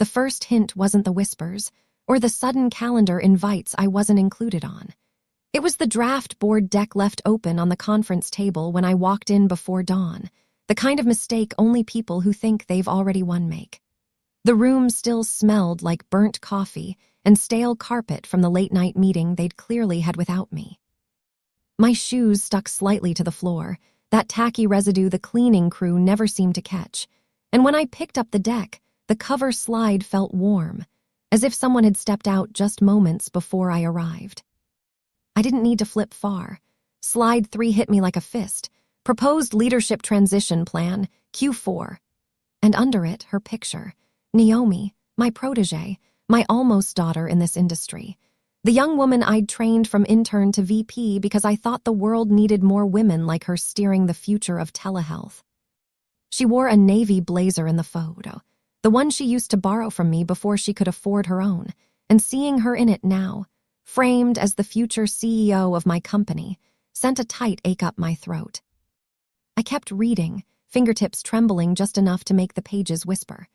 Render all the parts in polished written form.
The first hint wasn't the whispers, or the sudden calendar invites I wasn't included on. It was the draft board deck left open on the conference table when I walked in before dawn, the kind of mistake only people who think they've already won make. The room still smelled like burnt coffee and stale carpet from the late-night meeting they'd clearly had without me. My shoes stuck slightly to the floor, that tacky residue the cleaning crew never seemed to catch, and when I picked up the deck, the cover slide felt warm, as if someone had stepped out just moments before I arrived. I didn't need to flip far. Slide 3 hit me like a fist. Proposed Leadership Transition Plan, Q4. And under it, her picture. Naomi, my protégé, my almost daughter in this industry. The young woman I'd trained from intern to VP because I thought the world needed more women like her steering the future of telehealth. She wore a navy blazer in the photo, the one she used to borrow from me before she could afford her own, and seeing her in it now, framed as the future CEO of my company, sent a tight ache up my throat. I kept reading, fingertips trembling just enough to make the pages whisper.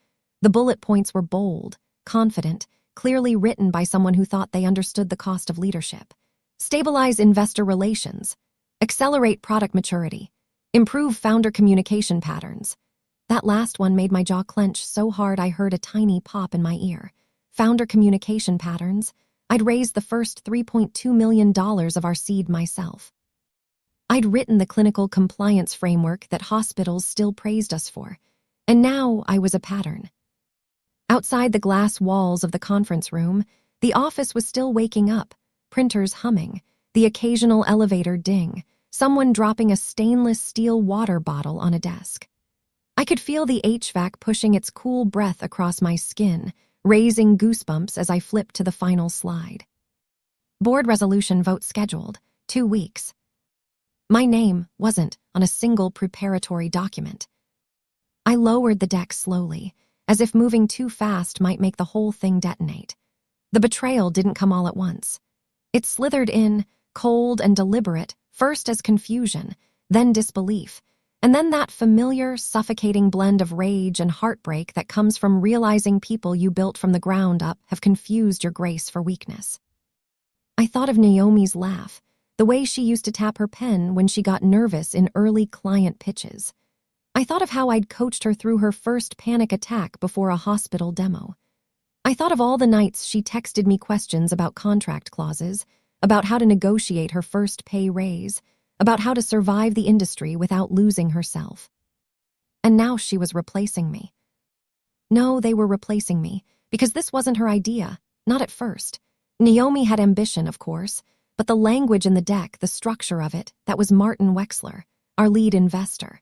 The bullet points were bold, confident, clearly written by someone who thought they understood the cost of leadership. Stabilize investor relations. Accelerate product maturity. Improve founder communication patterns. That last one made my jaw clench so hard I heard a tiny pop in my ear. Founder communication patterns. I'd raised the first $3.2 million of our seed myself. I'd written the clinical compliance framework that hospitals still praised us for, and now I was a pattern. Outside the glass walls of the conference room, the office was still waking up, printers humming, the occasional elevator ding, someone dropping a stainless steel water bottle on a desk. I could feel the HVAC pushing its cool breath across my skin, raising goosebumps as I flipped to the final slide. Board resolution vote scheduled, 2 weeks. My name wasn't on a single preparatory document. I lowered the deck slowly, as if moving too fast might make the whole thing detonate. The betrayal didn't come all at once. It slithered in, cold and deliberate, first as confusion, then disbelief, and then that familiar, suffocating blend of rage and heartbreak that comes from realizing people you built from the ground up have confused your grace for weakness. I thought of Naomi's laugh, the way she used to tap her pen when she got nervous in early client pitches. I thought of how I'd coached her through her first panic attack before a hospital demo. I thought of all the nights she texted me questions about contract clauses, about how to negotiate her first pay raise, about how to survive the industry without losing herself. And now she was replacing me. No, they were replacing me, because this wasn't her idea, not at first. Naomi had ambition, of course, but the language in the deck, the structure of it, that was Martin Wexler, our lead investor.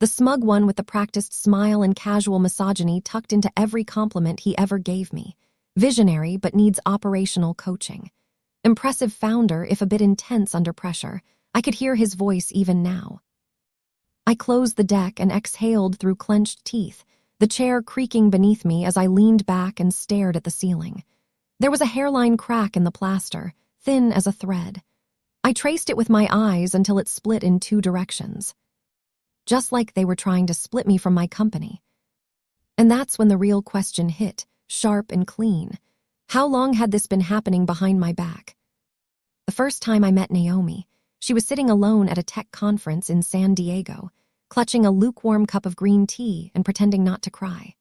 The smug one with the practiced smile and casual misogyny tucked into every compliment he ever gave me. Visionary, but needs operational coaching. Impressive founder, if a bit intense under pressure. I could hear his voice even now. I closed the deck and exhaled through clenched teeth, the chair creaking beneath me as I leaned back and stared at the ceiling. There was a hairline crack in the plaster, thin as a thread. I traced it with my eyes until it split in 2 directions. Just like they were trying to split me from my company. And that's when the real question hit, sharp and clean. How long had this been happening behind my back? The first time I met Naomi, she was sitting alone at a tech conference in San Diego, clutching a lukewarm cup of green tea and pretending not to cry.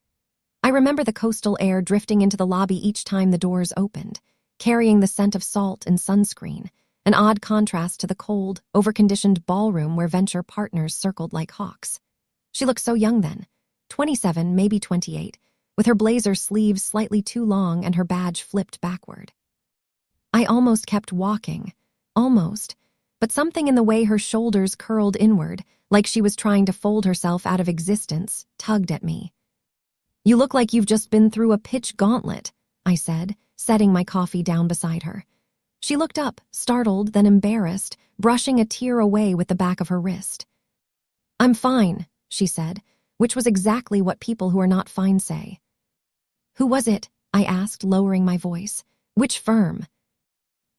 I remember the coastal air drifting into the lobby each time the doors opened, carrying the scent of salt and sunscreen, an odd contrast to the cold, overconditioned ballroom where venture partners circled like hawks. She looked so young then, 27, maybe 28, with her blazer sleeves slightly too long and her badge flipped backward. I almost kept walking, almost, but something in the way her shoulders curled inward, like she was trying to fold herself out of existence, tugged at me. "You look like you've just been through a pitch gauntlet," I said, setting my coffee down beside her. She looked up, startled, then embarrassed, brushing a tear away with the back of her wrist. "I'm fine," she said, which was exactly what people who are not fine say. "Who was it?" I asked, lowering my voice. "Which firm?"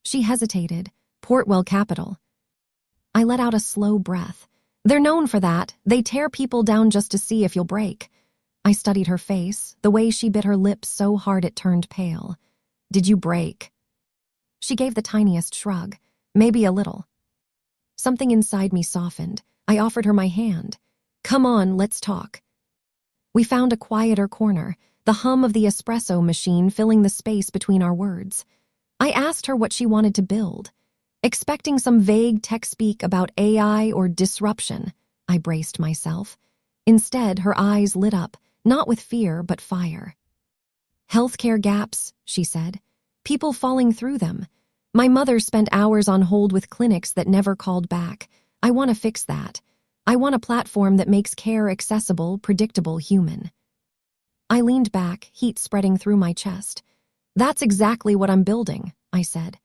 She hesitated. "Portwell Capital." I let out a slow breath. "They're known for that. They tear people down just to see if you'll break." I studied her face, the way she bit her lips so hard it turned pale. Did you break? She gave the tiniest shrug. Maybe a little. Something inside me softened. I offered her my hand. Come on, let's talk. We found a quieter corner, the hum of the espresso machine filling the space between our words. I asked her what she wanted to build. Expecting some vague tech speak about AI or disruption, I braced myself. Instead, her eyes lit up, not with fear, but fire. Healthcare gaps, she said. People falling through them. My mother spent hours on hold with clinics that never called back. I want to fix that. I want a platform that makes care accessible, predictable, human. I leaned back, heat spreading through my chest. That's exactly what I'm building, I said.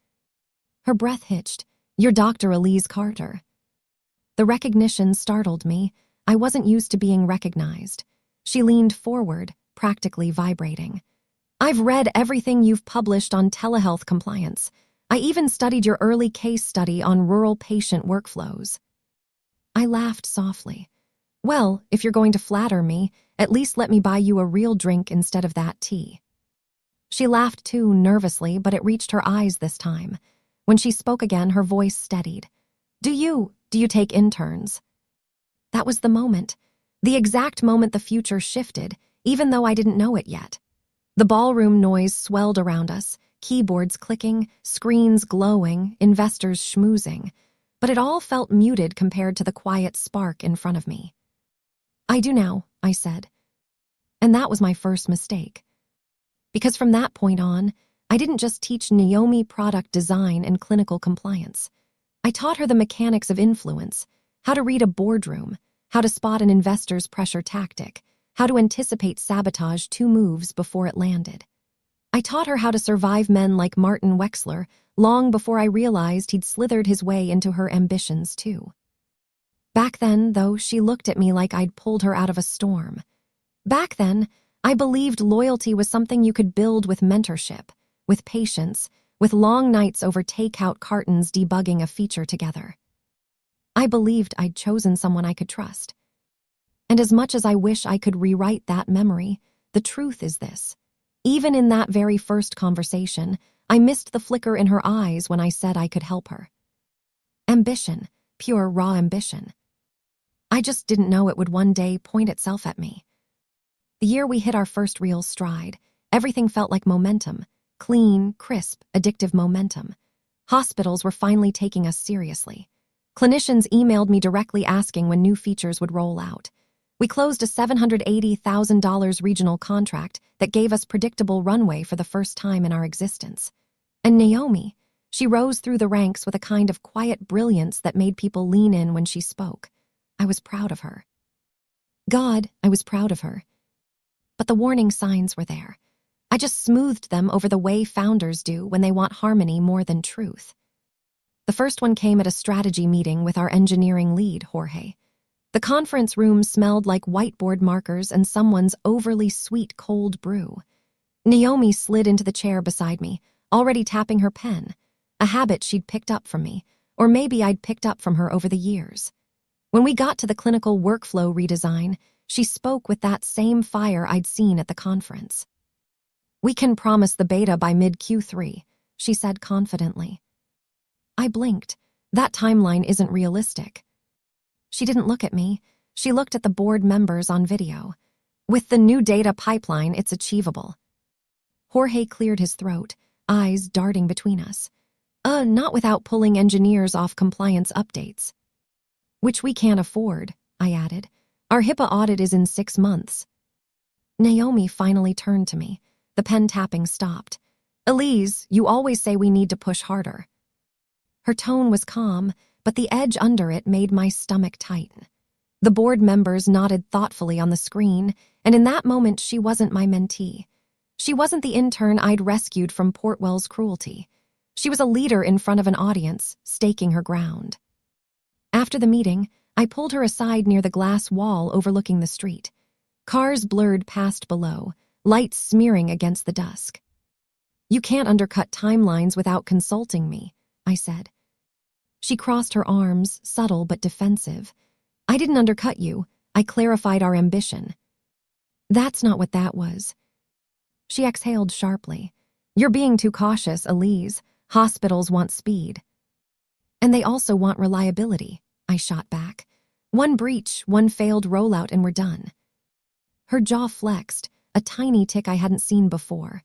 Her breath hitched. You're Dr. Elise Carter. The recognition startled me. I wasn't used to being recognized. She leaned forward, practically vibrating. I've read everything you've published on telehealth compliance. I even studied your early case study on rural patient workflows. I laughed softly. Well, if you're going to flatter me, at least let me buy you a real drink instead of that tea. She laughed too, nervously, but it reached her eyes this time. When she spoke again, her voice steadied. Do you take interns? That was the moment. The exact moment the future shifted, even though I didn't know it yet. The ballroom noise swelled around us, keyboards clicking, screens glowing, investors schmoozing. But it all felt muted compared to the quiet spark in front of me. I do now, I said. And that was my first mistake. Because from that point on, I didn't just teach Naomi product design and clinical compliance. I taught her the mechanics of influence, how to read a boardroom, how to spot an investor's pressure tactic, how to anticipate sabotage 2 moves before it landed. I taught her how to survive men like Martin Wexler long before I realized he'd slithered his way into her ambitions too. Back then, though, she looked at me like I'd pulled her out of a storm. Back then, I believed loyalty was something you could build with mentorship, with patience, with long nights over takeout cartons debugging a feature together. I believed I'd chosen someone I could trust. And as much as I wish I could rewrite that memory, the truth is this. Even in that very first conversation, I missed the flicker in her eyes when I said I could help her. Ambition, pure raw ambition. I just didn't know it would one day point itself at me. The year we hit our first real stride, everything felt like momentum. Clean, crisp, addictive momentum. Hospitals were finally taking us seriously. Clinicians emailed me directly asking when new features would roll out. We closed a $780,000 regional contract that gave us predictable runway for the first time in our existence. And Naomi, she rose through the ranks with a kind of quiet brilliance that made people lean in when she spoke. I was proud of her. God, I was proud of her. But the warning signs were there. I just smoothed them over the way founders do when they want harmony more than truth. The first one came at a strategy meeting with our engineering lead, Jorge. The conference room smelled like whiteboard markers and someone's overly sweet cold brew. Naomi slid into the chair beside me, already tapping her pen, a habit she'd picked up from me, or maybe I'd picked up from her over the years. When we got to the clinical workflow redesign, she spoke with that same fire I'd seen at the conference. We can promise the beta by mid-Q3, she said confidently. I blinked. That timeline isn't realistic. She didn't look at me. She looked at the board members on video. With the new data pipeline, it's achievable. Jorge cleared his throat, eyes darting between us. Not without pulling engineers off compliance updates. Which we can't afford, I added. Our HIPAA audit is in 6 months. Naomi finally turned to me. The pen tapping stopped. Elise, you always say we need to push harder. Her tone was calm, but the edge under it made my stomach tighten. The board members nodded thoughtfully on the screen, and in that moment she wasn't my mentee. She wasn't the intern I'd rescued from Portwell's cruelty. She was a leader in front of an audience, staking her ground. After the meeting, I pulled her aside near the glass wall overlooking the street. Cars blurred past below, lights smearing against the dusk. You can't undercut timelines without consulting me, I said. She crossed her arms, subtle but defensive. I didn't undercut you. I clarified our ambition. That's not what that was. She exhaled sharply. You're being too cautious, Elise. Hospitals want speed. And they also want reliability, I shot back. One breach, one failed rollout, and we're done. Her jaw flexed, a tiny tick I hadn't seen before.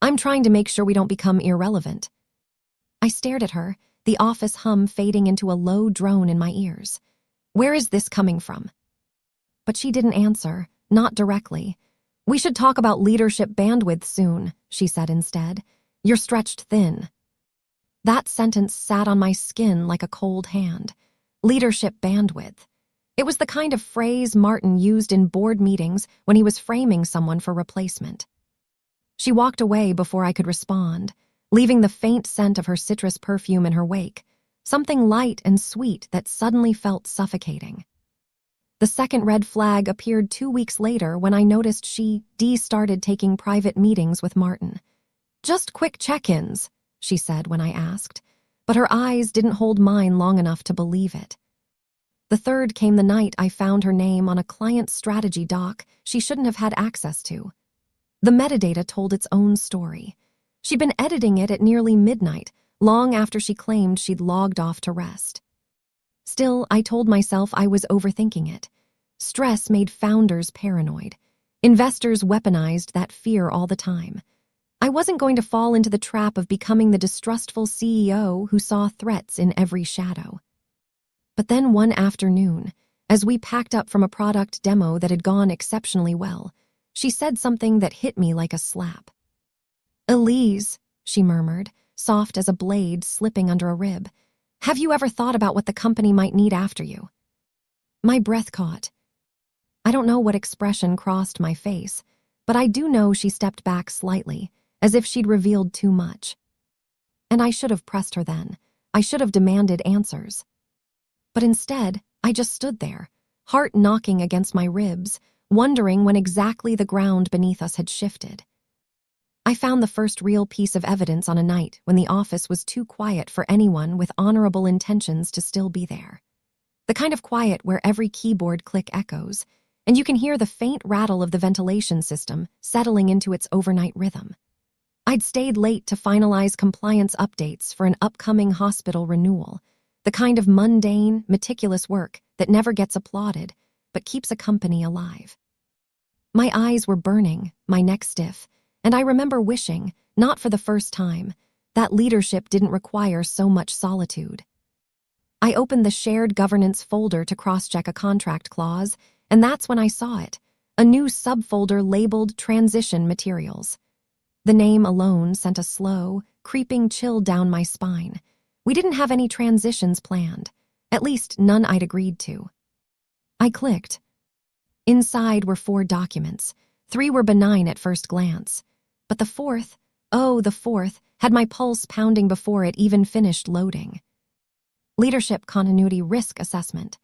I'm trying to make sure we don't become irrelevant. I stared at her, the office hum fading into a low drone in my ears. Where is this coming from? But she didn't answer, not directly. We should talk about leadership bandwidth soon, she said instead. You're stretched thin. That sentence sat on my skin like a cold hand. Leadership bandwidth. It was the kind of phrase Martin used in board meetings when he was framing someone for replacement. She walked away before I could respond, leaving the faint scent of her citrus perfume in her wake, something light and sweet that suddenly felt suffocating. The second red flag appeared 2 weeks later when I noticed she started taking private meetings with Martin. Just quick check-ins, she said when I asked, but her eyes didn't hold mine long enough to believe it. The third came the night I found her name on a client strategy doc she shouldn't have had access to. The metadata told its own story. She'd been editing it at nearly midnight, long after she claimed she'd logged off to rest. Still, I told myself I was overthinking it. Stress made founders paranoid. Investors weaponized that fear all the time. I wasn't going to fall into the trap of becoming the distrustful CEO who saw threats in every shadow. But then one afternoon, as we packed up from a product demo that had gone exceptionally well, she said something that hit me like a slap. Elise, she murmured, soft as a blade slipping under a rib, have you ever thought about what the company might need after you? My breath caught. I don't know what expression crossed my face, but I do know she stepped back slightly, as if she'd revealed too much. And I should have pressed her then. I should have demanded answers. But instead, I just stood there, heart knocking against my ribs, wondering when exactly the ground beneath us had shifted. I found the first real piece of evidence on a night when the office was too quiet for anyone with honorable intentions to still be there. The kind of quiet where every keyboard click echoes, and you can hear the faint rattle of the ventilation system settling into its overnight rhythm. I'd stayed late to finalize compliance updates for an upcoming hospital renewal, the kind of mundane, meticulous work that never gets applauded, but keeps a company alive. My eyes were burning, my neck stiff, and I remember wishing, not for the first time, that leadership didn't require so much solitude. I opened the shared governance folder to cross-check a contract clause, and that's when I saw it, a new subfolder labeled Transition Materials. The name alone sent a slow, creeping chill down my spine. We didn't have any transitions planned, at least none I'd agreed to. I clicked. Inside were 4 documents. 3 were benign at first glance. But the fourth, had my pulse pounding before it even finished loading. Leadership Continuity Risk Assessment.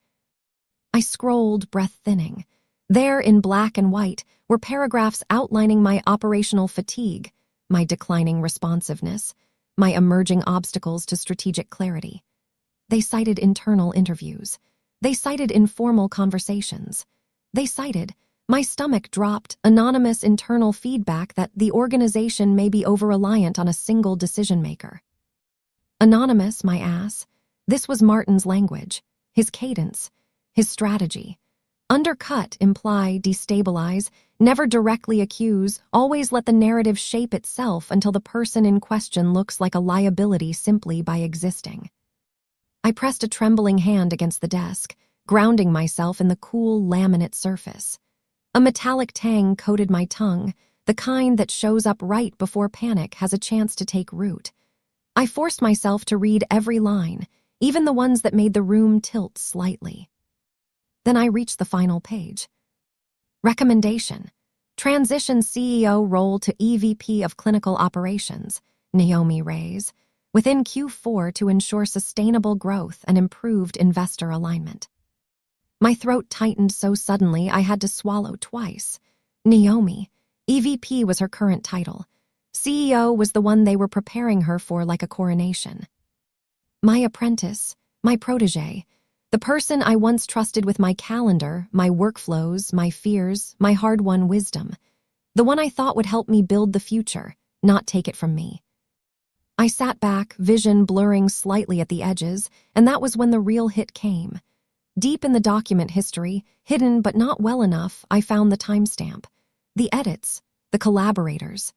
I scrolled, breath thinning. There, in black and white, were paragraphs outlining my operational fatigue, my declining responsiveness, my emerging obstacles to strategic clarity. They cited internal interviews. They cited informal conversations. They cited, my stomach dropped, anonymous internal feedback that the organization may be over-reliant on a single decision-maker. Anonymous, my ass. This was Martin's language, his cadence, his strategy. Undercut, imply, destabilize, never directly accuse, always let the narrative shape itself until the person in question looks like a liability simply by existing. I pressed a trembling hand against the desk, grounding myself in the cool laminate surface. A metallic tang coated my tongue, the kind that shows up right before panic has a chance to take root. I forced myself to read every line, even the ones that made the room tilt slightly. Then I reached the final page. Recommendation. Transition CEO role to EVP of Clinical Operations, Naomi Reyes, within Q4 to ensure sustainable growth and improved investor alignment. My throat tightened so suddenly I had to swallow twice. Naomi. EVP was her current title. CEO was the one they were preparing her for like a coronation. My apprentice, my protégé, The person I once trusted with my calendar, my workflows, my fears, my hard-won wisdom. The one I thought would help me build the future, not take it from me. I sat back, vision blurring slightly at the edges, and that was when the real hit came. Deep in the document history, hidden but not well enough, I found the timestamp. The edits, the collaborators.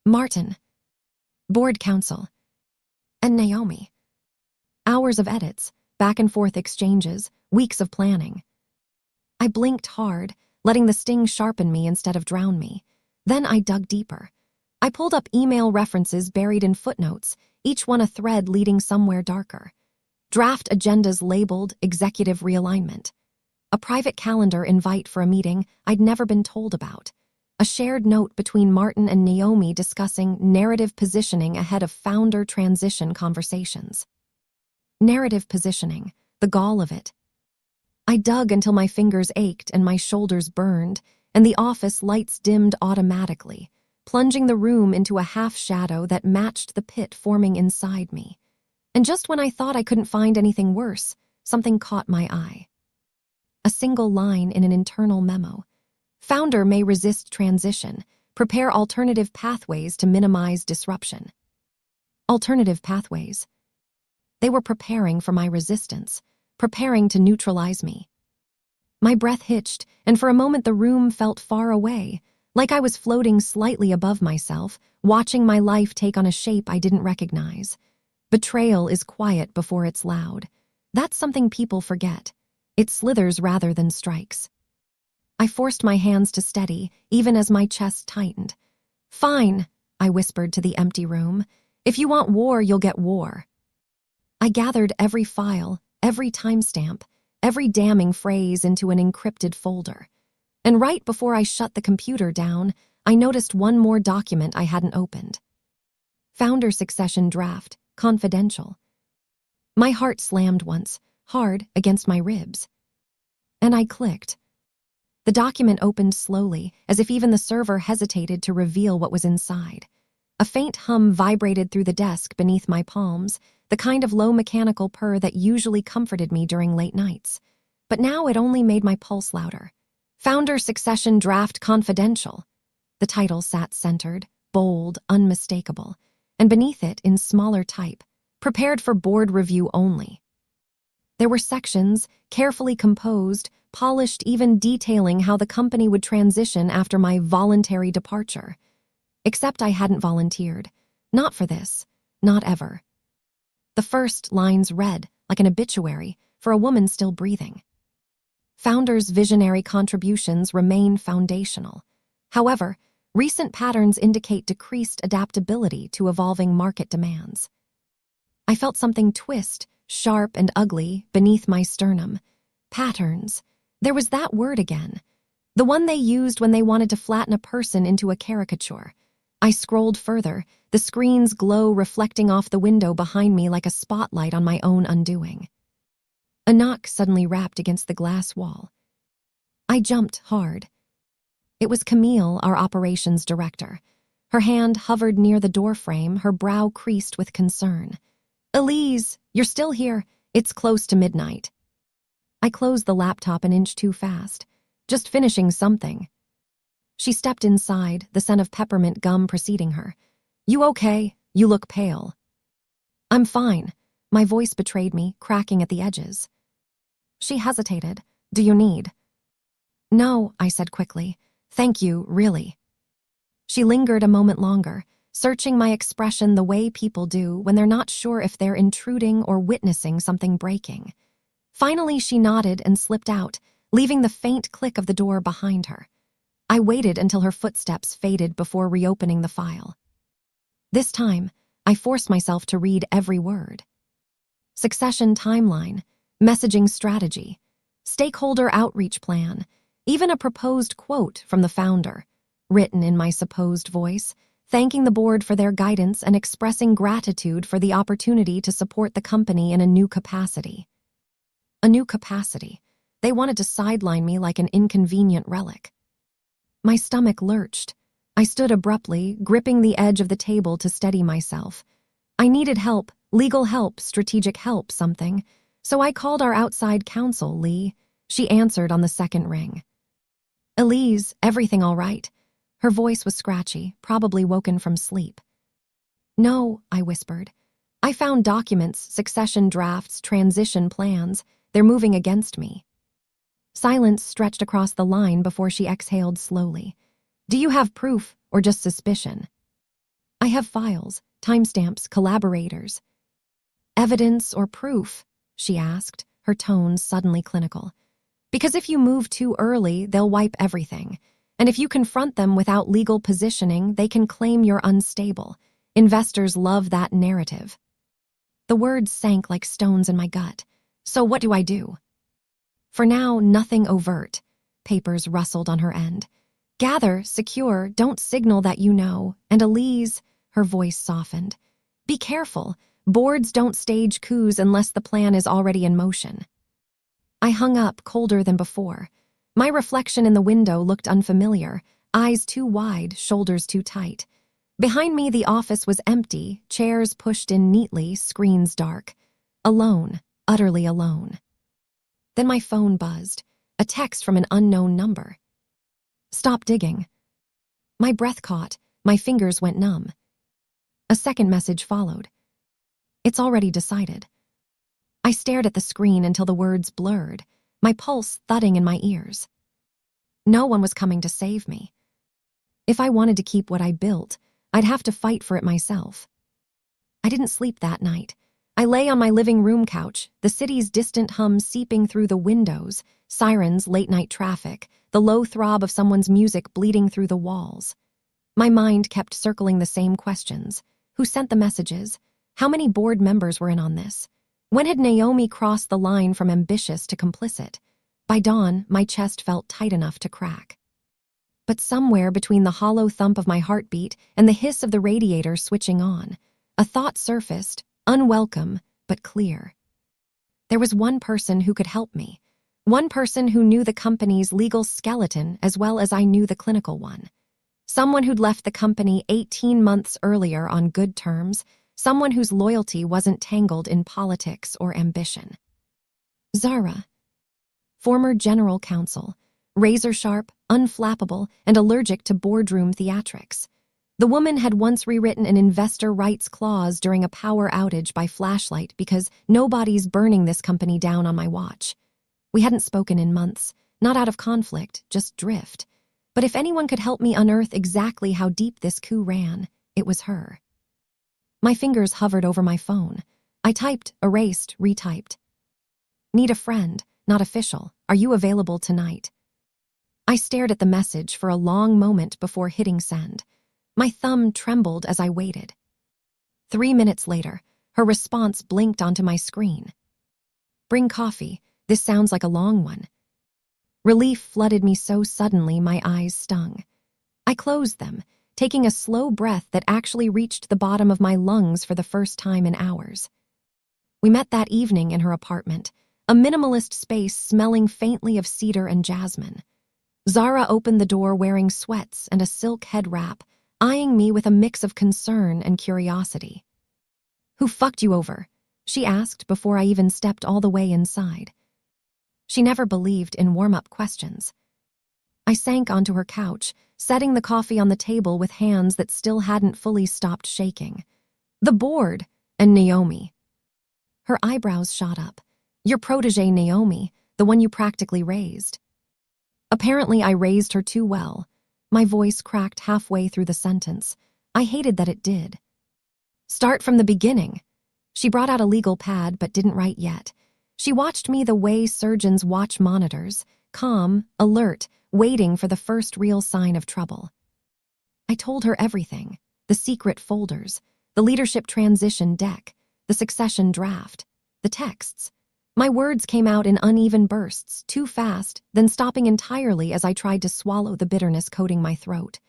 Martin, board counsel, and Naomi. Hours of edits, back and forth exchanges, weeks of planning. I blinked hard, letting the sting sharpen me instead of drown me. Then I dug deeper. I pulled up email references buried in footnotes, each one a thread leading somewhere darker. Draft agendas labeled executive realignment. A private calendar invite for a meeting I'd never been told about. A shared note between Martin and Naomi discussing narrative positioning ahead of founder transition conversations. Narrative positioning, the gall of it. I dug until my fingers ached and my shoulders burned, and the office lights dimmed automatically, plunging the room into a half-shadow that matched the pit forming inside me. And just when I thought I couldn't find anything worse, something caught my eye. A single line in an internal memo. Founder may resist transition. Prepare alternative pathways to minimize disruption. Alternative pathways. They were preparing for my resistance, preparing to neutralize me. My breath hitched, and for a moment the room felt far away, like I was floating slightly above myself, watching my life take on a shape I didn't recognize. Betrayal is quiet before it's loud. That's something people forget. It slithers rather than strikes. I forced my hands to steady, even as my chest tightened. "Fine," I whispered to the empty room. "If you want war, you'll get war." I gathered every file, every timestamp, every damning phrase into an encrypted folder. And right before I shut the computer down, I noticed one more document I hadn't opened. Founder succession draft, confidential. My heart slammed once, hard against my ribs. And I clicked. The document opened slowly, as if even the server hesitated to reveal what was inside. A faint hum vibrated through the desk beneath my palms, the kind of low mechanical purr that usually comforted me during late nights. But now it only made my pulse louder. Founder Succession Draft Confidential. The title sat centered, bold, unmistakable, and beneath it, in smaller type, prepared for board review only. There were sections, carefully composed, polished, even detailing how the company would transition after my voluntary departure. Except I hadn't volunteered. Not for this. Not ever. The first lines read, like an obituary, for a woman still breathing. Founders' visionary contributions remain foundational. However, recent patterns indicate decreased adaptability to evolving market demands. I felt something twist, sharp and ugly, beneath my sternum. Patterns. There was that word again. The one they used when they wanted to flatten a person into a caricature. I scrolled further, the screen's glow reflecting off the window behind me like a spotlight on my own undoing. A knock suddenly rapped against the glass wall. I jumped hard. It was Camille, our operations director. Her hand hovered near the doorframe, her brow creased with concern. "Elise, you're still here. It's close to midnight." I closed the laptop an inch too fast, just finishing something. She stepped inside, the scent of peppermint gum preceding her. "You okay? You look pale." "I'm fine." My voice betrayed me, cracking at the edges. She hesitated. "Do you need?" "No," I said quickly. "Thank you, really." She lingered a moment longer, searching my expression the way people do when they're not sure if they're intruding or witnessing something breaking. Finally, she nodded and slipped out, leaving the faint click of the door behind her. I waited until her footsteps faded before reopening the file. This time, I forced myself to read every word. Succession timeline, messaging strategy, stakeholder outreach plan, even a proposed quote from the founder, written in my supposed voice, thanking the board for their guidance and expressing gratitude for the opportunity to support the company in a new capacity. A new capacity. They wanted to sideline me like an inconvenient relic. My stomach lurched. I stood abruptly, gripping the edge of the table to steady myself. I needed help, legal help, strategic help, something. So I called our outside counsel, Lee. She answered on the second ring. Elise, everything all right? Her voice was scratchy, probably woken from sleep. No, I whispered. I found documents, succession drafts, transition plans. They're moving against me. Silence stretched across the line before she exhaled slowly. Do you have proof or just suspicion? I have files, timestamps, collaborators. Evidence or proof? She asked, her tones suddenly clinical. Because if you move too early, they'll wipe everything. And if you confront them without legal positioning, they can claim you're unstable. Investors love that narrative. The words sank like stones in my gut. So what do I do? For now, nothing overt. Papers rustled on her end. Gather, secure, don't signal that you know. And Elise, her voice softened. Be careful. Boards don't stage coups unless the plan is already in motion. I hung up, colder than before. My reflection in the window looked unfamiliar, eyes too wide, shoulders too tight. Behind me, the office was empty, chairs pushed in neatly, screens dark. Alone, utterly alone. Then my phone buzzed, a text from an unknown number. Stop digging. My breath caught, my fingers went numb. A second message followed. It's already decided. I stared at the screen until the words blurred, my pulse thudding in my ears. No one was coming to save me. If I wanted to keep what I built, I'd have to fight for it myself. I didn't sleep that night. I lay on my living room couch, the city's distant hum seeping through the windows, sirens, late-night traffic, the low throb of someone's music bleeding through the walls. My mind kept circling the same questions. Who sent the messages? How many board members were in on this? When had Naomi crossed the line from ambitious to complicit? By dawn, my chest felt tight enough to crack. But somewhere between the hollow thump of my heartbeat and the hiss of the radiator switching on, a thought surfaced, unwelcome, but clear. There was one person who could help me. One person who knew the company's legal skeleton as well as I knew the clinical one. Someone who'd left the company 18 months earlier on good terms, someone whose loyalty wasn't tangled in politics or ambition. Zara, former general counsel, razor-sharp, unflappable, and allergic to boardroom theatrics. The woman had once rewritten an investor rights clause during a power outage by flashlight because nobody's burning this company down on my watch. We hadn't spoken in months, not out of conflict, just drift. But if anyone could help me unearth exactly how deep this coup ran, it was her. My fingers hovered over my phone. I typed, erased, retyped. Need a friend, not official. Are you available tonight? I stared at the message for a long moment before hitting send. My thumb trembled as I waited. 3 minutes later, her response blinked onto my screen. Bring coffee. This sounds like a long one. Relief flooded me so suddenly my eyes stung. I closed them, taking a slow breath that actually reached the bottom of my lungs for the first time in hours. We met that evening in her apartment, a minimalist space smelling faintly of cedar and jasmine. Zara opened the door wearing sweats and a silk head wrap, eyeing me with a mix of concern and curiosity. Who fucked you over? She asked before I even stepped all the way inside. She never believed in warm-up questions. I sank onto her couch, setting the coffee on the table with hands that still hadn't fully stopped shaking. The board and Naomi. Her eyebrows shot up. Your protégé Naomi, the one you practically raised. Apparently I raised her too well. My voice cracked halfway through the sentence. I hated that it did. Start from the beginning. She brought out a legal pad but didn't write yet. She watched me the way surgeons watch monitors, calm, alert, waiting for the first real sign of trouble. I told her everything, the secret folders, the leadership transition deck, the succession draft, the texts. My words came out in uneven bursts, too fast, then stopping entirely as I tried to swallow the bitterness coating my throat.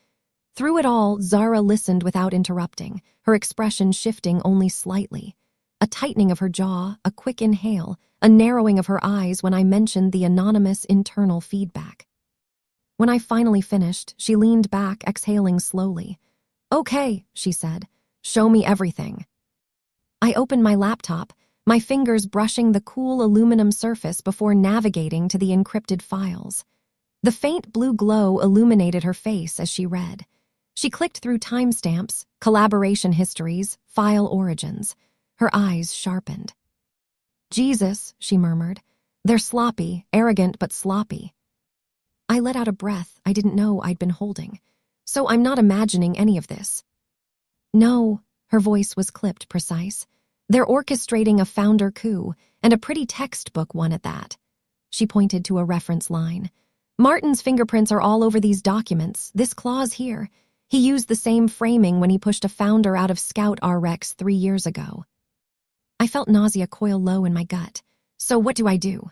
Through it all, Zara listened without interrupting, her expression shifting only slightly. A tightening of her jaw, a quick inhale, a narrowing of her eyes when I mentioned the anonymous internal feedback. When I finally finished, she leaned back, exhaling slowly. Okay, she said. Show me everything. I opened my laptop, my fingers brushing the cool aluminum surface before navigating to the encrypted files. The faint blue glow illuminated her face as she read. She clicked through timestamps, collaboration histories, file origins. Her eyes sharpened. "Jesus," she murmured. "They're sloppy, arrogant but sloppy." I let out a breath I didn't know I'd been holding. "So I'm not imagining any of this." "No," her voice was clipped precise. "They're orchestrating a founder coup, and a pretty textbook one at that." She pointed to a reference line. "Martin's fingerprints are all over these documents, this clause here. He used the same framing when he pushed a founder out of Scout RX 3 years ago." I felt nausea coil low in my gut. "So what do I do?"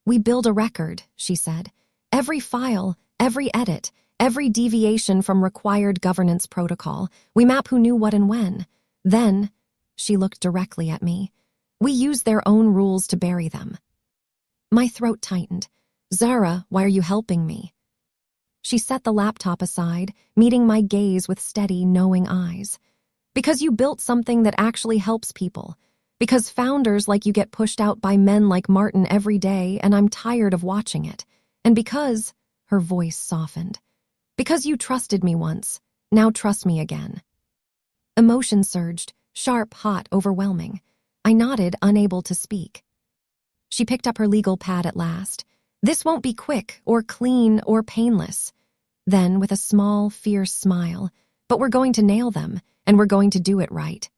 "We build a record," she said. "Every file, every edit, every deviation from required governance protocol. We map who knew what and when. Then," she looked directly at me, "we use their own rules to bury them." My throat tightened. "Zara, why are you helping me?" She set the laptop aside, meeting my gaze with steady, knowing eyes. "Because you built something that actually helps people. Because founders like you get pushed out by men like Martin every day, and I'm tired of watching it. And because," her voice softened, "because you trusted me once, now trust me again." Emotion surged, sharp, hot, overwhelming. I nodded, unable to speak. She picked up her legal pad at last. "This won't be quick, or clean, or painless." Then, with a small, fierce smile, "But we're going to nail them, and we're going to do it right."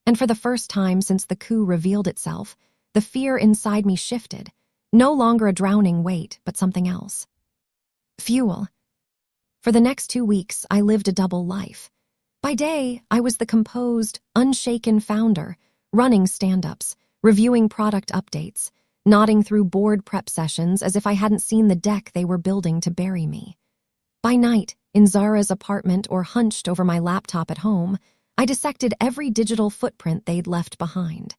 And for the first time since the coup revealed itself, the fear inside me shifted. No longer a drowning weight, but something else. Fuel. For the next 2 weeks, I lived a double life. By day, I was the composed, unshaken founder, running stand-ups, reviewing product updates, nodding through board prep sessions as if I hadn't seen the deck they were building to bury me. By night, in Zara's apartment or hunched over my laptop at home, I dissected every digital footprint they'd left behind.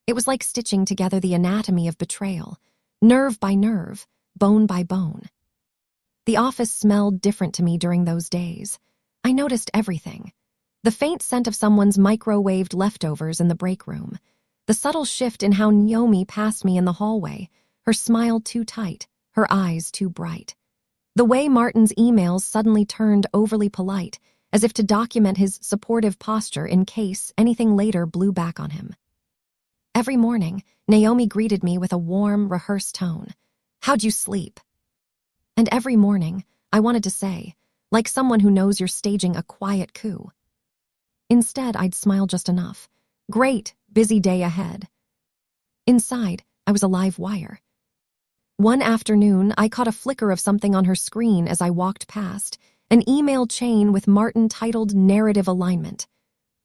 It was like stitching together the anatomy of betrayal, nerve by nerve, bone by bone. The office smelled different to me during those days. I noticed everything. The faint scent of someone's microwaved leftovers in the break room. The subtle shift in how Naomi passed me in the hallway, her smile too tight, her eyes too bright. The way Martin's emails suddenly turned overly polite, as if to document his supportive posture in case anything later blew back on him. Every morning, Naomi greeted me with a warm, rehearsed tone. "How'd you sleep?" And every morning, I wanted to say, like someone who knows you're staging a quiet coup. Instead, I'd smile just enough. "Great, busy day ahead." Inside, I was a live wire. One afternoon, I caught a flicker of something on her screen as I walked past, an email chain with Martin titled Narrative Alignment.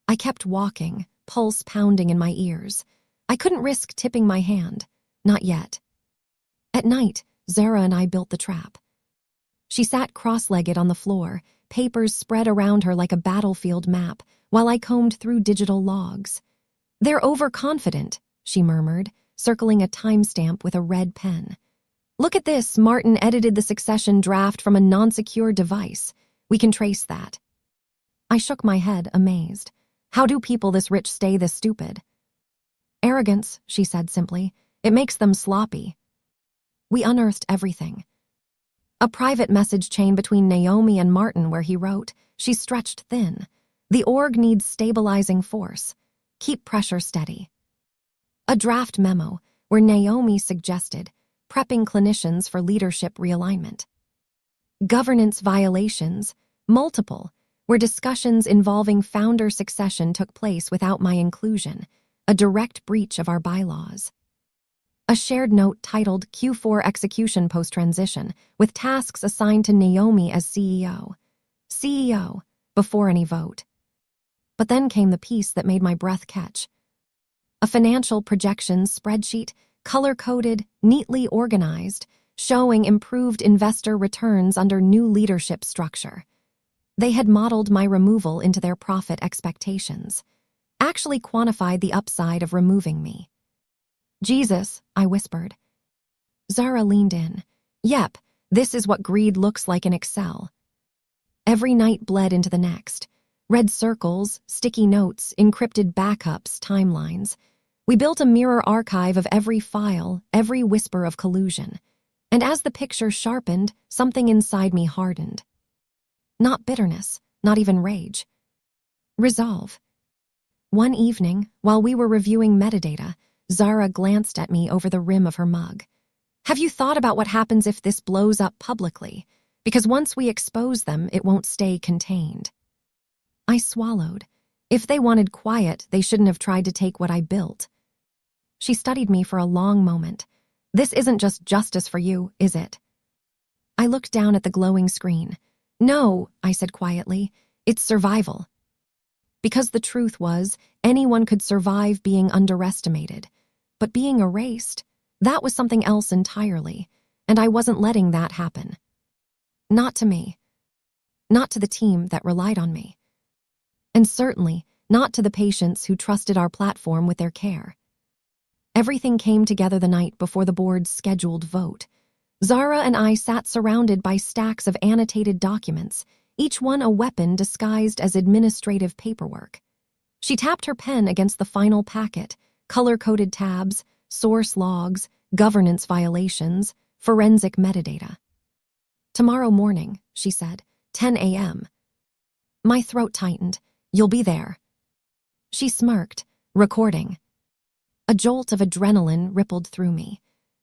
I kept walking, pulse pounding in my ears. I couldn't risk tipping my hand. Not yet. At night, Zara and I built the trap. She sat cross-legged on the floor, papers spread around her like a battlefield map, while I combed through digital logs. "They're overconfident," she murmured, circling a timestamp with a red pen. "Look at this, Martin edited the succession draft from a non-secure device. We can trace that." I shook my head, amazed. How do people this rich stay this stupid? "Arrogance," she said simply. "It makes them sloppy." We unearthed everything. A private message chain between Naomi and Martin where he wrote, "She's stretched thin. The org needs stabilizing force. Keep pressure steady." A draft memo where Naomi suggested prepping clinicians for leadership realignment. Governance violations, multiple, where discussions involving founder succession took place without my inclusion, a direct breach of our bylaws. A shared note titled Q4 Execution Post-Transition, with tasks assigned to Naomi as CEO. CEO, before any vote. But then came the piece that made my breath catch. A financial projections spreadsheet, color-coded, neatly organized, showing improved investor returns under new leadership structure. They had modeled my removal into their profit expectations, actually quantified the upside of removing me. "Jesus," I whispered. Zara leaned in. "Yep, this is what greed looks like in Excel." Every night bled into the next. Red circles, sticky notes, encrypted backups, timelines. We built a mirror archive of every file, every whisper of collusion. And as the picture sharpened, something inside me hardened. Not bitterness, not even rage. Resolve. One evening, while we were reviewing metadata, Zara glanced at me over the rim of her mug. Have you thought about what happens if this blows up publicly? Because once we expose them, it won't stay contained. I swallowed. If they wanted quiet, they shouldn't have tried to take what I built. She studied me for a long moment. This isn't just justice for you, is it? I looked down at the glowing screen. No, I said quietly, it's survival. Because the truth was, anyone could survive being underestimated. But being erased, that was something else entirely, and I wasn't letting that happen. Not to me. Not to the team that relied on me. And certainly not to the patients who trusted our platform with their care. Everything came together the night before the board's scheduled vote. Zara and I sat surrounded by stacks of annotated documents, each one a weapon disguised as administrative paperwork. She tapped her pen against the final packet, color-coded tabs, source logs, governance violations, forensic metadata. Tomorrow morning, she said, 10 a.m. My throat tightened. You'll be there. She smirked, recording. A jolt of adrenaline rippled through me.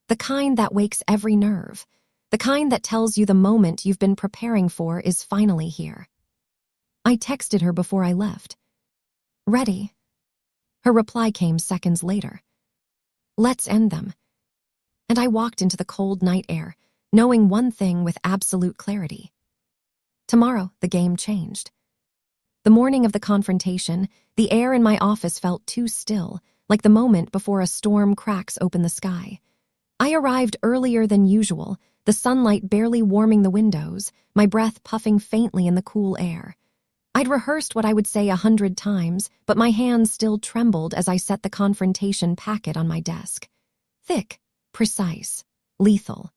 The kind that wakes every nerve. The kind that tells you the moment you've been preparing for is finally here. I texted her before I left. Ready? Her reply came seconds later. Let's end them. And I walked into the cold night air, knowing one thing with absolute clarity. Tomorrow, the game changed. The morning of the confrontation, the air in my office felt too still, like the moment before a storm cracks open the sky. I arrived earlier than usual, the sunlight barely warming the windows, my breath puffing faintly in the cool air. I'd rehearsed what I would say 100 times, but my hands still trembled as I set the confrontation packet on my desk. Thick, precise, lethal.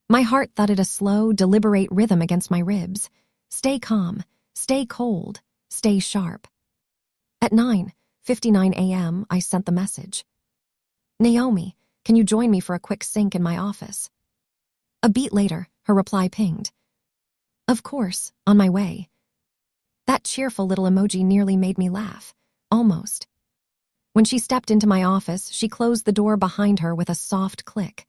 My heart thudded a slow, deliberate rhythm against my ribs. Stay calm, stay cold, stay sharp. At 9:59 a.m., I sent the message. Naomi, can you join me for a quick sync in my office? A beat later, her reply pinged. Of course, on my way. That cheerful little emoji nearly made me laugh. Almost. When she stepped into my office, she closed the door behind her with a soft click.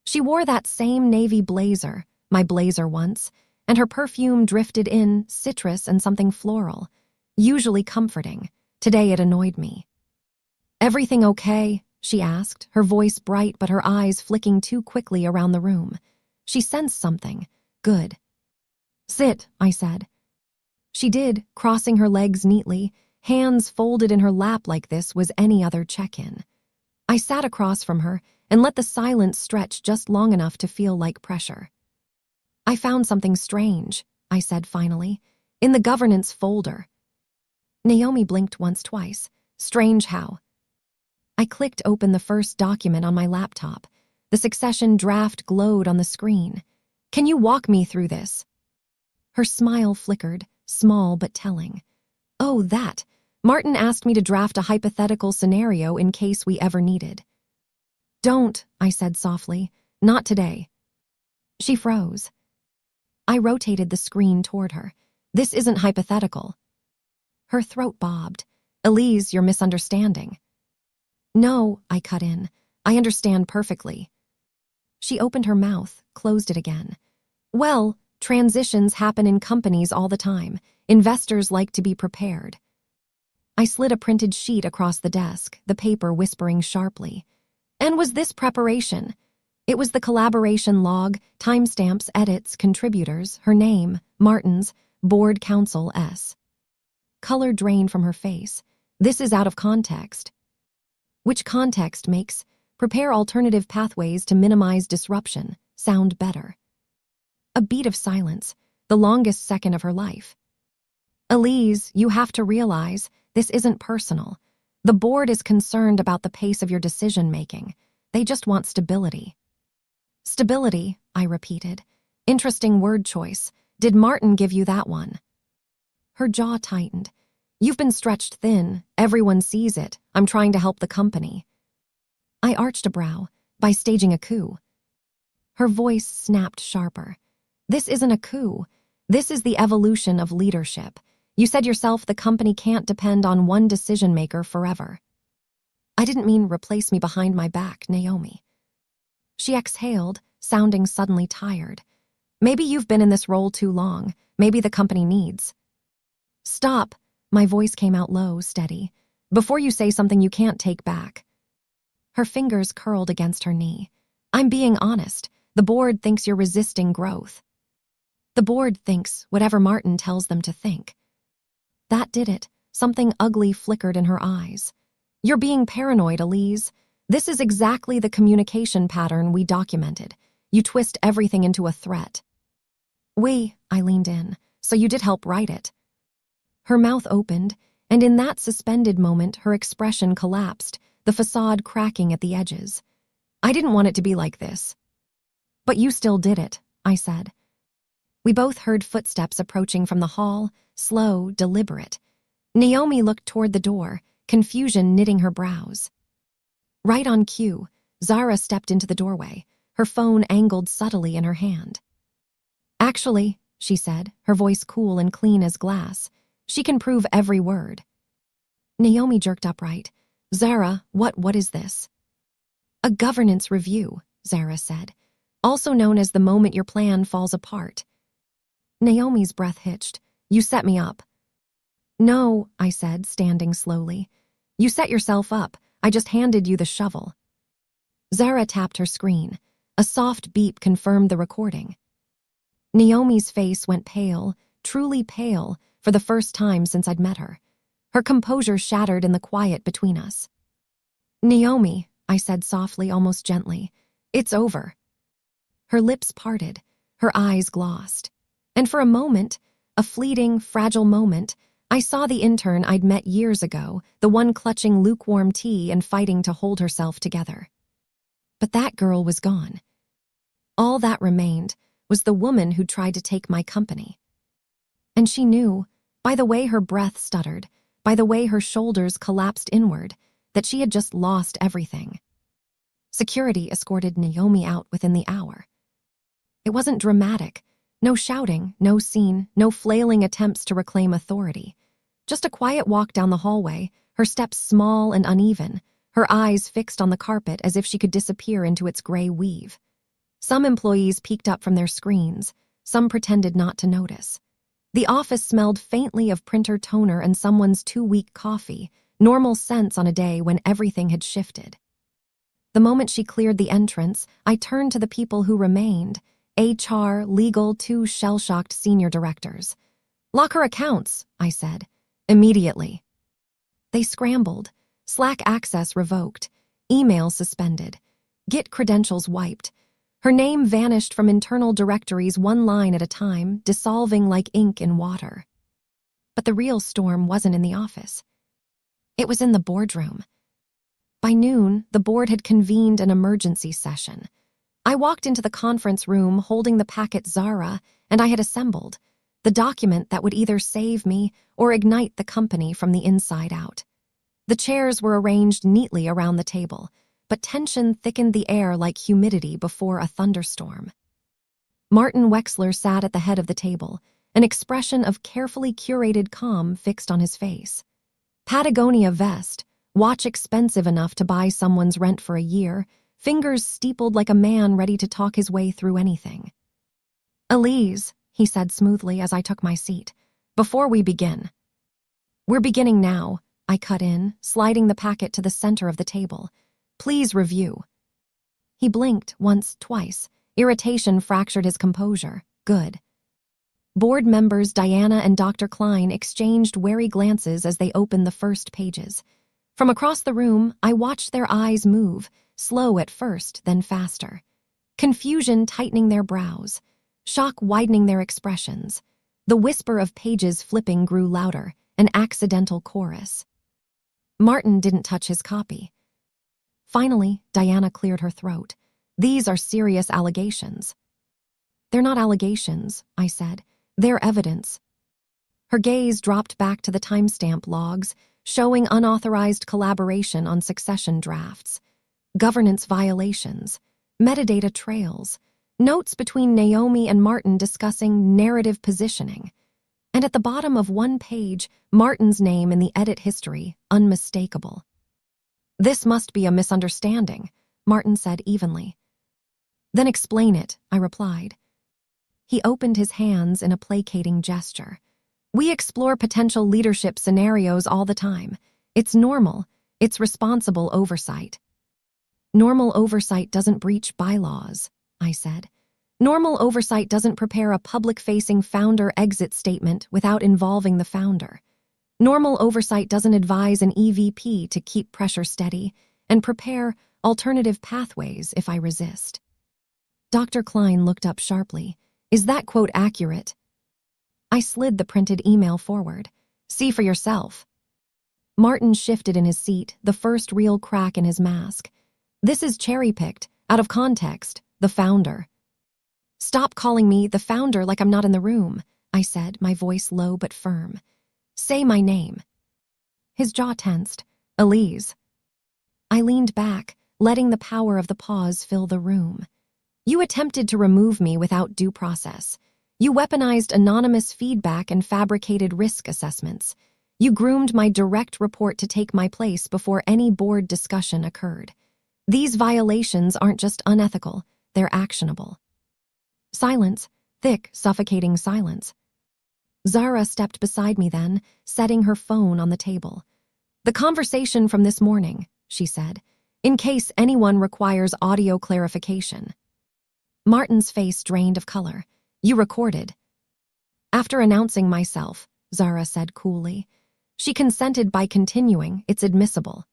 She wore that same navy blazer, my blazer once, and her perfume drifted in, citrus and something floral. Usually comforting. Today it annoyed me. Everything okay? She asked, her voice bright but her eyes flicking too quickly around the room. She sensed something. Good. Sit, I said. She did, crossing her legs neatly, hands folded in her lap like this was any other check-in. I sat across from her and let the silence stretch just long enough to feel like pressure. I found something strange, I said finally, in the governance folder. Naomi blinked twice. Strange how? I clicked open the first document on my laptop. The succession draft glowed on the screen. Can you walk me through this? Her smile flickered, small but telling. Oh, that. Martin asked me to draft a hypothetical scenario in case we ever needed. Don't, I said softly. Not today. She froze. I rotated the screen toward her. This isn't hypothetical. Her throat bobbed. Elise, you're misunderstanding. No, I cut in. I understand perfectly. She opened her mouth, closed it again. Well, transitions happen in companies all the time. Investors like to be prepared. I slid a printed sheet across the desk, the paper whispering sharply. And was this preparation? It was the collaboration log, timestamps, edits, contributors, her name, Martin's, board counsel S. Color drained from her face. This is out of context. Which context makes prepare alternative pathways to minimize disruption sound better? A beat of silence, the longest second of her life. Elise, you have to realize this isn't personal. The board is concerned about the pace of your decision-making. They just want stability. Stability, I repeated. Interesting word choice. Did Martin give you that one? Her jaw tightened. You've been stretched thin. Everyone sees it. I'm trying to help the company. I arched a brow. By staging a coup. Her voice snapped sharper. This isn't a coup. This is the evolution of leadership. You said yourself the company can't depend on one decision-maker forever. I didn't mean replace me behind my back, Naomi. She exhaled, sounding suddenly tired. Maybe you've been in this role too long. Maybe the company needs. Stop. My voice came out low, steady. Before you say something you can't take back. Her fingers curled against her knee. I'm being honest. The board thinks you're resisting growth. The board thinks whatever Martin tells them to think. That did it. Something ugly flickered in her eyes. You're being paranoid, Elise. This is exactly the communication pattern we documented. You twist everything into a threat. I leaned in. So you did help write it. Her mouth opened, and in that suspended moment her expression collapsed, the facade cracking at the edges. I didn't want it to be like this. But you still did it, I said. We both heard footsteps approaching from the hall, slow, deliberate. Naomi looked toward the door, confusion knitting her brows. Right on cue, Zara stepped into the doorway, her phone angled subtly in her hand. Actually, she said, her voice cool and clean as glass, she can prove every word. Naomi jerked upright. Zara, what is this? A governance review, Zara said, also known as the moment your plan falls apart. Naomi's breath hitched. You set me up. No, I said, standing slowly. You set yourself up. I just handed you the shovel. Zara tapped her screen. A soft beep confirmed the recording. Naomi's face went pale, truly pale, for the first time since I'd met her. Her composure shattered in the quiet between us. Naomi, I said softly, almost gently, it's over. Her lips parted, her eyes glossed. And for a moment, a fleeting, fragile moment, I saw the intern I'd met years ago, the one clutching lukewarm tea and fighting to hold herself together. But that girl was gone. All that remained was the woman who tried to take my company. And she knew, by the way her breath stuttered, by the way her shoulders collapsed inward, that she had just lost everything. Security escorted Naomi out within the hour. It wasn't dramatic. No shouting, no scene, no flailing attempts to reclaim authority. Just a quiet walk down the hallway, her steps small and uneven, her eyes fixed on the carpet as if she could disappear into its gray weave. Some employees peeked up from their screens, some pretended not to notice. The office smelled faintly of printer toner and someone's too-weak coffee, normal scents on a day when everything had shifted. The moment she cleared the entrance, I turned to the people who remained, HR, legal, 2 shell-shocked senior directors. Lock her accounts, I said, immediately. They scrambled, Slack access revoked, email suspended, Git credentials wiped. Her name vanished from internal directories one line at a time, dissolving like ink in water. But the real storm wasn't in the office. It was in the boardroom. By noon, the board had convened an emergency session. I walked into the conference room holding the packet Zara and I had assembled, the document that would either save me or ignite the company from the inside out. The chairs were arranged neatly around the table, but tension thickened the air like humidity before a thunderstorm. Martin Wexler sat at the head of the table, an expression of carefully curated calm fixed on his face. Patagonia vest, watch expensive enough to buy someone's rent for a year, fingers steepled like a man ready to talk his way through anything. Elise, he said smoothly as I took my seat, before we begin. We're beginning now, I cut in, sliding the packet to the center of the table. Please review. He blinked once, twice. Irritation fractured his composure. Good. Board members Diana and Dr. Klein exchanged wary glances as they opened the first pages. From across the room, I watched their eyes move, slow at first, then faster. Confusion tightening their brows, shock widening their expressions. The whisper of pages flipping grew louder, an accidental chorus. Martin didn't touch his copy. Finally, Diana cleared her throat. These are serious allegations. They're not allegations, I said. They're evidence. Her gaze dropped back to the timestamp logs, showing unauthorized collaboration on succession drafts, governance violations, metadata trails, notes between Naomi and Martin discussing narrative positioning, and at the bottom of one page, Martin's name in the edit history, unmistakable. "This must be a misunderstanding," Martin said evenly. "Then explain it," I replied. He opened his hands in a placating gesture. "We explore potential leadership scenarios all the time. It's normal. It's responsible oversight." "Normal oversight doesn't breach bylaws," I said. "Normal oversight doesn't prepare a public-facing founder exit statement without involving the founder. Normal oversight doesn't advise an EVP to keep pressure steady and prepare alternative pathways if I resist." Dr. Klein looked up sharply. "Is that quote accurate?" I slid the printed email forward. "See for yourself." Martin shifted in his seat, the first real crack in his mask. "This is cherry-picked, out of context, the founder." "Stop calling me the founder like I'm not in the room," I said, my voice low but firm. "Say my name." His jaw tensed. "Elise." I leaned back, letting the power of the pause fill the room. "You attempted to remove me without due process. You weaponized anonymous feedback and fabricated risk assessments. You groomed my direct report to take my place before any board discussion occurred. These violations aren't just unethical, they're actionable." Silence, thick, suffocating silence. Zara stepped beside me then, setting her phone on the table. "The conversation from this morning," she said, "in case anyone requires audio clarification." Martin's face drained of color. "You recorded." "After announcing myself," Zara said coolly. "She consented by continuing, it's admissible."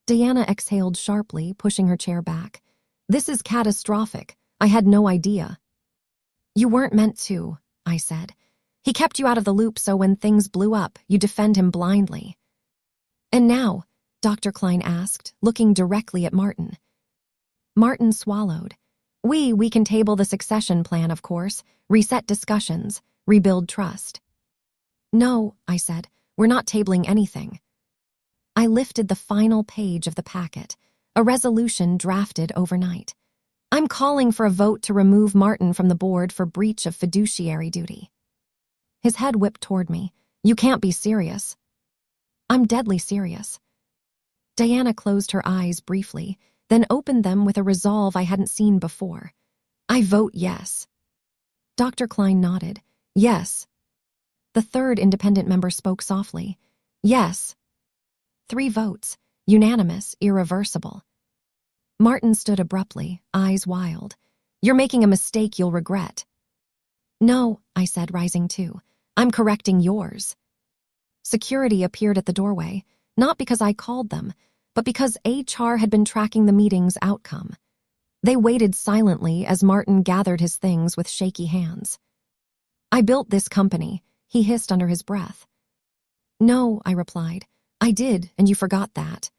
Diana exhaled sharply, pushing her chair back. "This is catastrophic. I had no idea." "You weren't meant to," I said. "He kept you out of the loop so when things blew up, you defend him blindly." "And now?" Dr. Klein asked, looking directly at Martin. Martin swallowed. We can table the succession plan, of course, reset discussions, rebuild trust." "No," I said, "we're not tabling anything." I lifted the final page of the packet, a resolution drafted overnight. "I'm calling for a vote to remove Martin from the board for breach of fiduciary duty." His head whipped toward me. "You can't be serious." "I'm deadly serious." Diana closed her eyes briefly, then opened them with a resolve I hadn't seen before. "I vote yes." Dr. Klein nodded. "Yes." The third independent member spoke softly. "Yes." 3 votes, unanimous, irreversible. Martin stood abruptly, eyes wild. "You're making a mistake you'll regret." "No," I said, rising too. "I'm correcting yours." Security appeared at the doorway, not because I called them, but because HR had been tracking the meeting's outcome. They waited silently as Martin gathered his things with shaky hands. "I built this company," he hissed under his breath. "No," I replied. "I did, and you forgot that."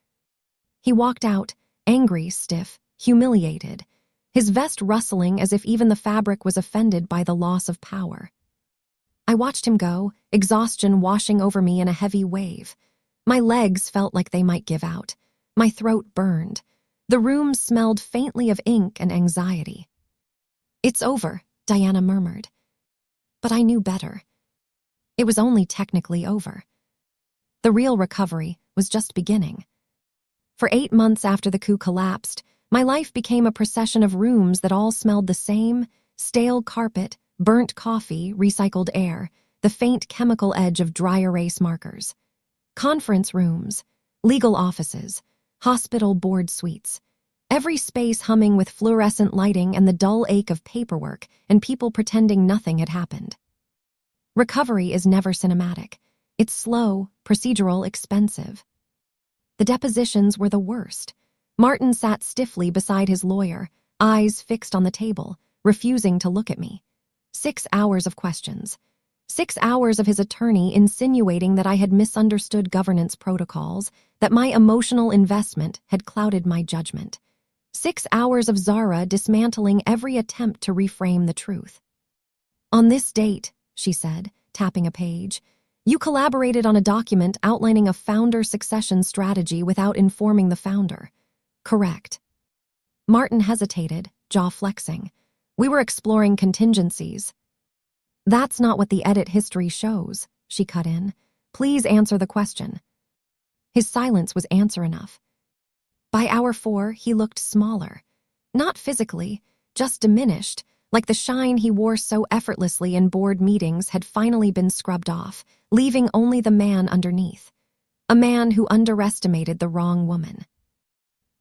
He walked out, angry, stiff, humiliated, his vest rustling as if even the fabric was offended by the loss of power. I watched him go, exhaustion washing over me in a heavy wave. My legs felt like they might give out. My throat burned. The room smelled faintly of ink and anxiety. "It's over," Diana murmured. But I knew better. It was only technically over. The real recovery was just beginning. For 8 months after the coup collapsed, my life became a procession of rooms that all smelled the same: stale carpet, burnt coffee, recycled air, the faint chemical edge of dry erase markers. Conference rooms, legal offices, hospital board suites. Every space humming with fluorescent lighting and the dull ache of paperwork and people pretending nothing had happened. Recovery is never cinematic. It's slow, procedural, expensive. The depositions were the worst. Martin sat stiffly beside his lawyer, eyes fixed on the table, refusing to look at me. 6 hours of questions. 6 hours of his attorney insinuating that I had misunderstood governance protocols, that my emotional investment had clouded my judgment. 6 hours of Zara dismantling every attempt to reframe the truth. "On this date," she said, tapping a page. You collaborated on a document outlining a founder succession strategy without informing the founder. Correct. Martin hesitated, jaw flexing. We were exploring contingencies. That's not what the edit history shows, she cut in. Please answer the question. His silence was answer enough. By hour 4, he looked smaller. Not physically, just diminished, like the shine he wore so effortlessly in board meetings had finally been scrubbed off, leaving only the man underneath. A man who underestimated the wrong woman.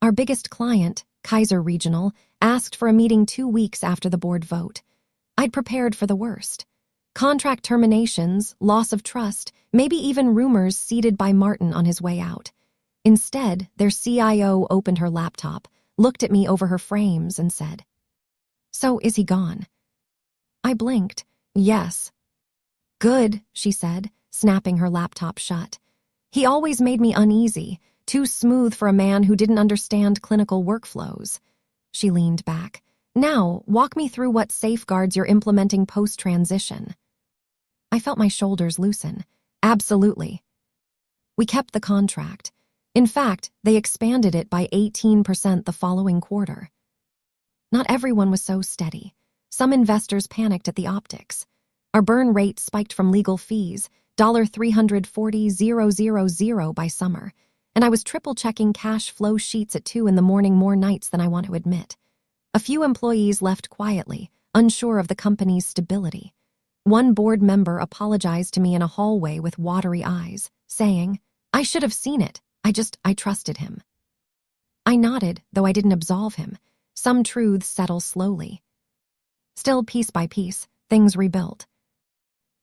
Our biggest client, Kaiser Regional, asked for a meeting 2 weeks after the board vote. I'd prepared for the worst. Contract terminations, loss of trust, maybe even rumors seeded by Martin on his way out. Instead, their CIO opened her laptop, looked at me over her frames, and said, "So, is he gone?" I blinked. Yes. Good, she said, snapping her laptop shut. He always made me uneasy, too smooth for a man who didn't understand clinical workflows. She leaned back. Now, walk me through what safeguards you're implementing post-transition. I felt my shoulders loosen. Absolutely. We kept the contract. In fact, they expanded it by 18% the following quarter. Not everyone was so steady. Some investors panicked at the optics. Our burn rate spiked from legal fees, $340,000 by summer, and I was triple-checking cash flow sheets at 2 in the morning more nights than I want to admit. A few employees left quietly, unsure of the company's stability. One board member apologized to me in a hallway with watery eyes, saying, "I should have seen it. I trusted him." I nodded, though I didn't absolve him. Some truths settle slowly. Still, piece by piece, things rebuilt.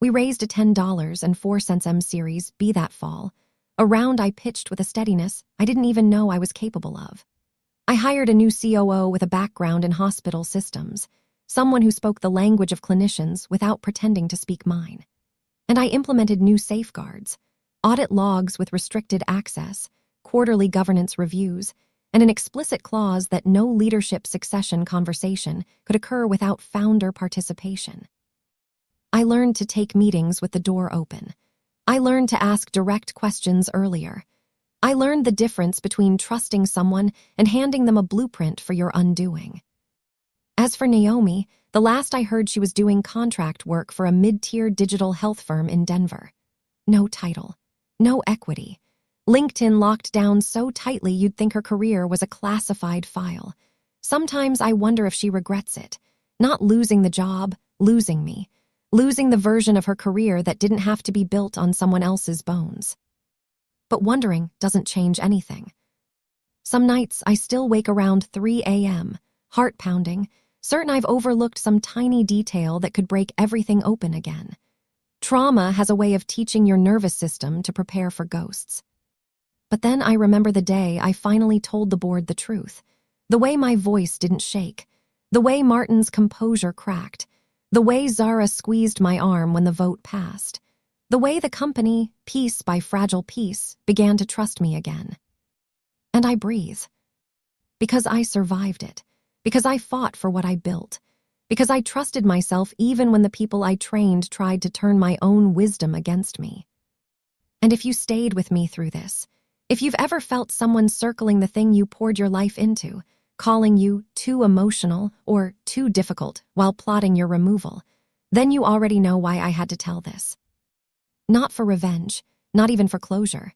We raised a $10.04 M-Series B that fall, a round I pitched with a steadiness I didn't even know I was capable of. I hired a new COO with a background in hospital systems, someone who spoke the language of clinicians without pretending to speak mine. And I implemented new safeguards, audit logs with restricted access, quarterly governance reviews, and an explicit clause that no leadership succession conversation could occur without founder participation. I learned to take meetings with the door open. I learned to ask direct questions earlier. I learned the difference between trusting someone and handing them a blueprint for your undoing. As for Naomi, the last I heard she was doing contract work for a mid-tier digital health firm in Denver. No title, no equity. LinkedIn locked down so tightly you'd think her career was a classified file. Sometimes I wonder if she regrets it. Not losing the job, losing me. Losing the version of her career that didn't have to be built on someone else's bones. But wondering doesn't change anything. Some nights I still wake around 3 a.m., heart pounding, certain I've overlooked some tiny detail that could break everything open again. Trauma has a way of teaching your nervous system to prepare for ghosts. But then I remember the day I finally told the board the truth. The way my voice didn't shake. The way Martin's composure cracked. The way Zara squeezed my arm when the vote passed. The way the company, piece by fragile piece, began to trust me again. And I breathe. Because I survived it. Because I fought for what I built. Because I trusted myself even when the people I trained tried to turn my own wisdom against me. And if you stayed with me through this, if you've ever felt someone circling the thing you poured your life into, calling you too emotional or too difficult while plotting your removal, then you already know why I had to tell this. Not for revenge, not even for closure,